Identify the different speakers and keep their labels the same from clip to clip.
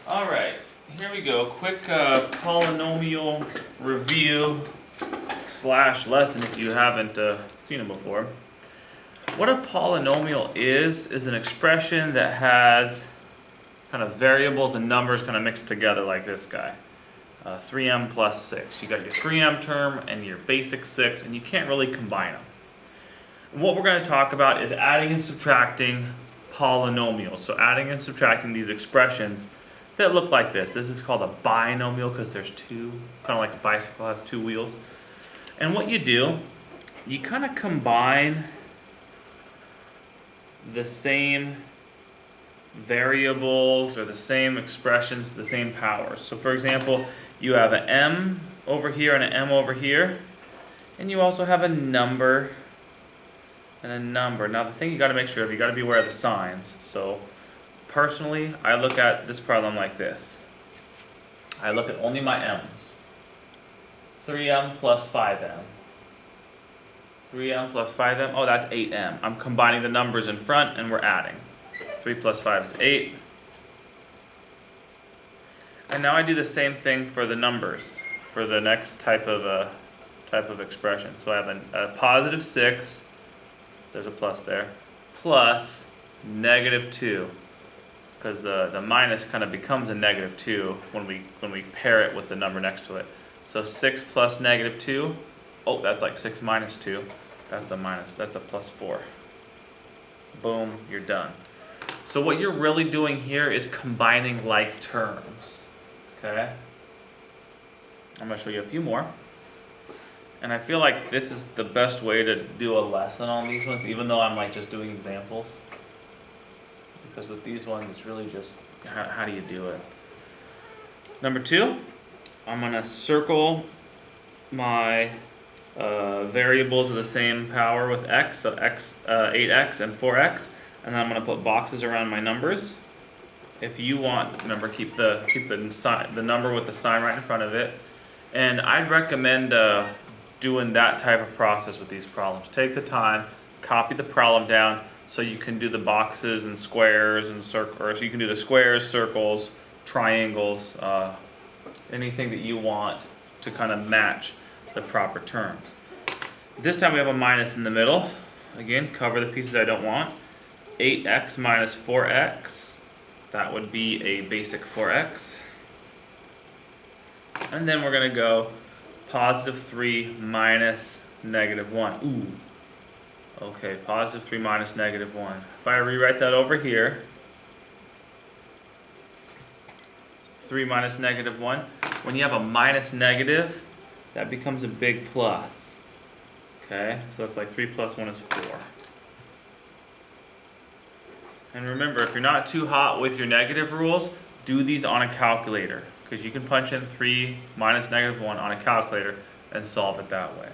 Speaker 1: Alright, here we go. Quick polynomial review / lesson if you haven't seen it before. What a polynomial is an expression that has kind of variables and numbers kind of mixed together like this guy. 3m plus 6. You got your 3m term and your basic 6, and you can't really combine them. And what we're going to talk about is adding and subtracting polynomials. So adding and subtracting these expressions that look like this. This is called a binomial because there's two, kind of like a bicycle has two wheels. And what you do, you kind of combine the same variables or the same expressions, the same powers. So for example, you have an m over here and an m over here, and you also have a number and a number. Now the thing you got to make sure of, you got to be aware of the signs. So personally, I look at this problem like this. I look at only my m's. 3m plus 5m. 3m plus 5m, oh that's 8m. I'm combining the numbers in front and we're adding. 3 plus 5 is 8. And now I do the same thing for the numbers, for the next type of expression. So I have a positive 6, there's a plus there, plus negative 2. Because the minus kind of becomes a negative 2 when we pair it with the number next to it. So 6 plus negative 2, oh, that's like 6 minus 2. That's a minus, that's a plus 4. Boom, you're done. So what you're really doing here is combining like terms. Okay? I'm going to show you a few more. And I feel like this is the best way to do a lesson on these ones, even though I'm like just doing examples. Because with these ones, it's really just how do you do it. Number 2, I'm going to circle my variables of the same power with x, so x, 8x and 4x, and then I'm going to put boxes around my numbers. If you want, remember, keep the number with the sign right in front of it. And I'd recommend doing that type of process with these problems. Take the time, copy the problem down, so you can do the boxes and squares and circles, or so you can do the squares, circles, triangles, anything that you want to kind of match the proper terms. This time we have a minus in the middle. Again, cover the pieces I don't want. 8x minus 4x. That would be a basic 4x. And then we're going to go positive 3 minus negative 1. Ooh. Okay, positive 3 minus negative 1. If I rewrite that over here, 3 minus negative 1, when you have a minus negative, that becomes a big plus. Okay, so that's like 3 plus 1 is 4. And remember, if you're not too hot with your negative rules, do these on a calculator, because you can punch in 3 minus negative 1 on a calculator and solve it that way.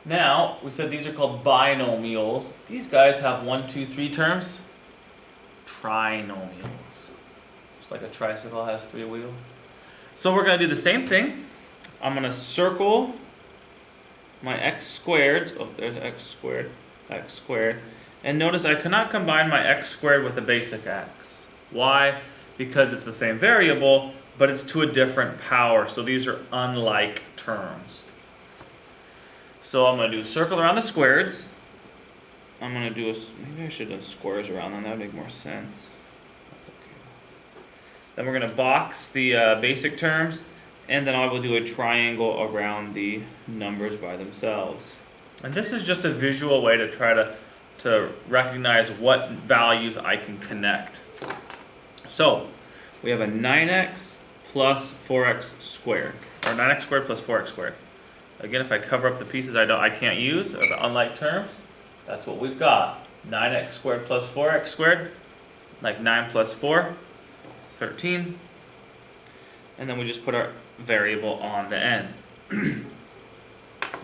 Speaker 1: Now, we said these are called binomials. These guys have 1, 2, 3 terms. Trinomials. Just like a tricycle has 3 wheels. So we're going to do the same thing. I'm going to circle my x squared. Oh, there's x squared. X squared. And notice I cannot combine my x squared with a basic x. Why? Because it's the same variable, but it's to a different power. So these are unlike terms. So I'm going to do a circle around the squareds. I'm going to do maybe I should have squares around them. That would make more sense. That's okay. Then we're going to box the basic terms, and then I will do a triangle around the numbers by themselves. And this is just a visual way to try to recognize what values I can connect. So we have a 9x plus 4x squared, or 9x squared plus 4x squared. Again, if I cover up the pieces I can't use, or the unlike terms, that's what we've got. 9x squared plus 4x squared, like 9 plus 4, 13. And then we just put our variable on the end. And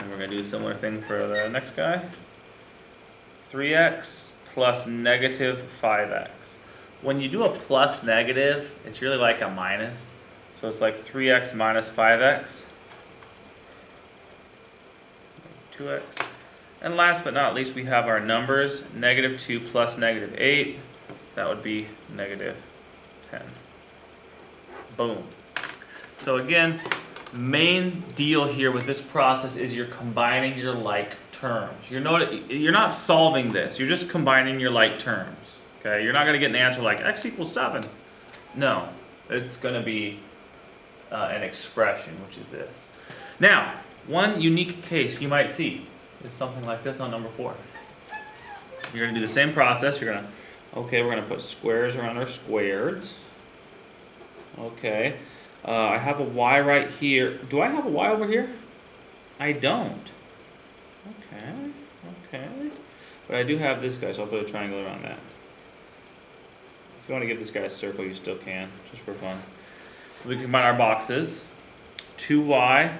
Speaker 1: we're going to do a similar thing for the next guy. 3x plus negative 5x. When you do a plus negative, it's really like a minus. So it's like 3x minus 5x. 2x. And last but not least, we have our numbers, negative 2 plus negative 8, that would be negative 10. Boom. So again, main deal here with this process is you're combining your like terms. You're not solving this, you're just combining your like terms. Okay, you're not going to get an answer like x equals 7. No, it's going to be an expression, which is this. Now, one unique case you might see is something like this on number 4. You're going to do the same process. You're going to, okay, we're going to put squares around our squareds. Okay, I have a y right here. Do I have a y over here? I don't. Okay. But I do have this guy, so I'll put a triangle around that. If you want to give this guy a circle, you still can, just for fun. So we combine our boxes. 2y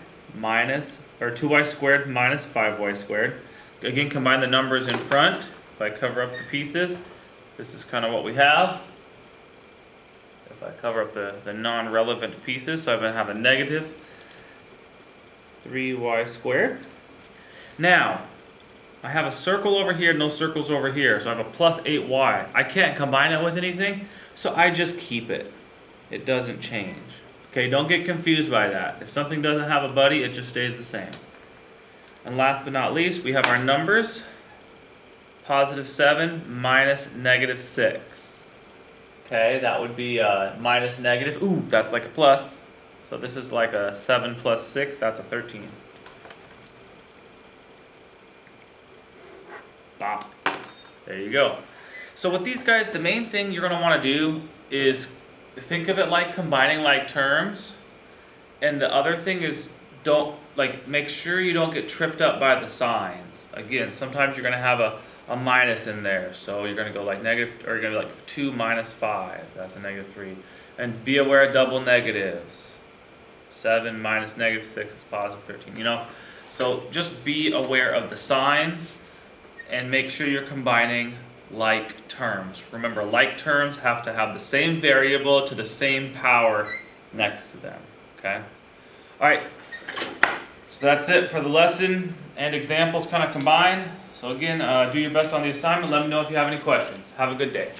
Speaker 1: squared minus 5y squared. Again, combine the numbers in front. If I cover up the pieces, this is kind of what we have. If I cover up the non-relevant pieces, so I'm going to have a negative 3y squared. Now, I have a circle over here, no circles over here, so I have a plus 8y. I can't combine it with anything, so I just keep it. It doesn't change. Okay, don't get confused by that. If something doesn't have a buddy, it just stays the same. And last but not least, we have our numbers. Positive 7 minus negative 6. Okay, that would be minus negative. Ooh, that's like a plus. So this is like a 7 plus 6, that's a 13. Bop. There you go. So with these guys, the main thing you're going to want to do is think of it like combining like terms. And the other thing is make sure you don't get tripped up by the signs. Again, sometimes you're going to have a minus in there. So you're going to go like negative, or you're going to be like 2 minus 5. That's a negative 3. And be aware of double negatives. 7 minus negative 6 is positive 13. You know, so just be aware of the signs and make sure you're combining like terms. Remember, like terms have to have the same variable to the same power next to them. Okay? All right. So that's it for the lesson and examples kind of combined. So again, do your best on the assignment. Let me know if you have any questions. Have a good day.